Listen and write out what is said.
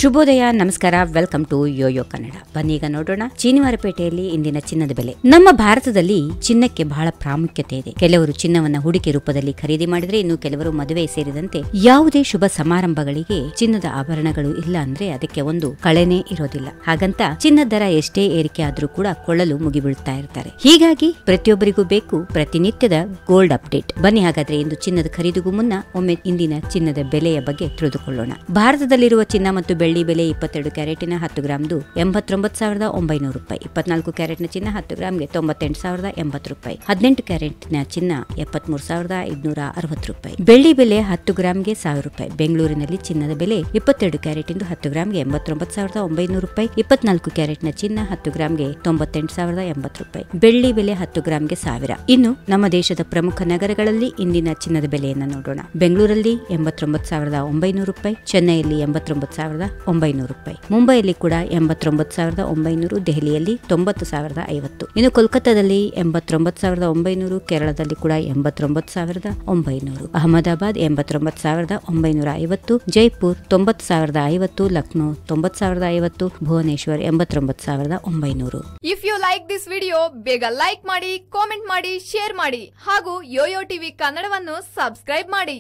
ಶುಭೋದಯ, ನಮಸ್ಕಾರ, welcome to Yoyo Kannada. ಬನ್ನೀಗ ನೋಡೋಣ ಶನಿವಾರಪೇಟೆಯಲ್ಲಿ ಇಂದಿನ ಚಿನ್ನದ ಬೆಲೆ. ನಮ್ಮ ಭಾರತದಲ್ಲಿ ಚಿನ್ನಕ್ಕೆ ಬಹಳ ಪ್ರಾಮುಖ್ಯತೆ ಇದೆ. ಕೆಲವರು ಚಿನ್ನವನ್ನ ಹೂಡಿಕೆ ರೂಪದಲ್ಲಿ ಖರೀದಿ ಮಾಡಿದ್ರೆ, ಇನ್ನು ಕೆಲವರು ಮದುವೆ ಸೇರಿದಂತೆ ಯಾವುದೇ ಶುಭ ಸಮಾರಂಭಗಳಿಗೆ ಚಿನ್ನದ ಆಭರಣಗಳು ಇಲ್ಲ ಅಂದ್ರೆ ಅದಕ್ಕೆ ಒಂದು ಕಳೆನೇ ಇರೋದಿಲ್ಲ. ಹಾಗಂತ ಚಿನ್ನದ ದರ ಎಷ್ಟೇ ಏರಿಕೆ ಆದ್ರೂ ಕೂಡ ಕೊಳ್ಳಲು ಮುಗಿಬೀಳ್ತಾ ಇರ್ತಾರೆ. ಹೀಗಾಗಿ ಪ್ರತಿಯೊಬ್ಬರಿಗೂ ಬೇಕು ಪ್ರತಿನಿತ್ಯದ ಗೋಲ್ಡ್ ಅಪ್ಡೇಟ್. ಬನ್ನಿ ಹಾಗಾದ್ರೆ ಇಂದು ಚಿನ್ನದ ಖರೀದಿಗೂ ಮುನ್ನ ಒಮ್ಮೆ ಇಂದಿನ ಚಿನ್ನದ ಬೆಲೆಯ ಬಗ್ಗೆ ತಿಳಿದುಕೊಳ್ಳೋಣ. ಭಾರತದಲ್ಲಿರುವ ಚಿನ್ನ ಮತ್ತು ಬೆಳ್ಳಿ ಬೆಲೆ 22 ಕ್ಯಾರೆಟಿನ 10 ಗ್ರಾಮ್ದು 89,900 ರೂಪಾಯಿ, 24 ಕ್ಯಾರೆಟ್ನ ಚಿನ್ನ 10 ಗ್ರಾಮ್ಗೆ 98,080 ರೂಪಾಯಿ, 18 ಕ್ಯಾರೆಟ್ನ ಚಿನ್ನ 73,560 ರೂಪಾಯಿ. ಬೆಳ್ಳಿ ಬೆಲೆ 10 ಗ್ರಾಮ್ಗೆ 1000 ರೂಪಾಯಿ. ಬೆಂಗಳೂರಿನಲ್ಲಿ ಚಿನ್ನದ ಬೆಲೆ 22 ಕ್ಯಾರೆಟಿಂದು 10 ಗ್ರಾಮ್ಗೆ 89,900 ರೂಪಾಯಿ, 24 ಕ್ಯಾರೆಟ್ನ ಚಿನ್ನ 10 ಗ್ರಾಮ್ಗೆ 98,080 ರೂಪಾಯಿ. ಬೆಳ್ಳಿ ಬೆಲೆ 10 ಗ್ರಾಮ್ಗೆ 1000. ಇನ್ನು ನಮ್ಮ ದೇಶದ ಪ್ರಮುಖ ನಗರಗಳಲ್ಲಿ ಇಂದಿನ ಚಿನ್ನದ ಬೆಲೆಯನ್ನು ನೋಡೋಣ. ಬೆಂಗಳೂರಲ್ಲಿ 89,900 ರೂಪಾಯಿ, ಚೆನ್ನೈಯಲ್ಲಿ 89,900 ರೂಪಾಯಿ, ಮುಂಬೈಯಲ್ಲಿ ಕೂಡ 89,900, ದೆಹಲಿಯಲ್ಲಿ 90,050. ಇನ್ನು ಕೋಲ್ಕತ್ತಾದಲ್ಲಿ 89,900, ಕೇರಳದಲ್ಲಿ ಕೂಡ 89,900, Ahmedabad 89,950, Jaipur 90,050, Lucknow 90,050, Bhubaneswar 89,900. If you like this video, ಬೇಗ ಲೈಕ್ ಮಾಡಿ, ಕಾಮೆಂಟ್ ಮಾಡಿ, ಶೇರ್ ಮಾಡಿ ಹಾಗೂ ಯೋಯೋ ಟಿವಿ ಕನ್ನಡವನ್ನು ಸಬ್ಸ್ಕ್ರೈಬ್ ಮಾಡಿ.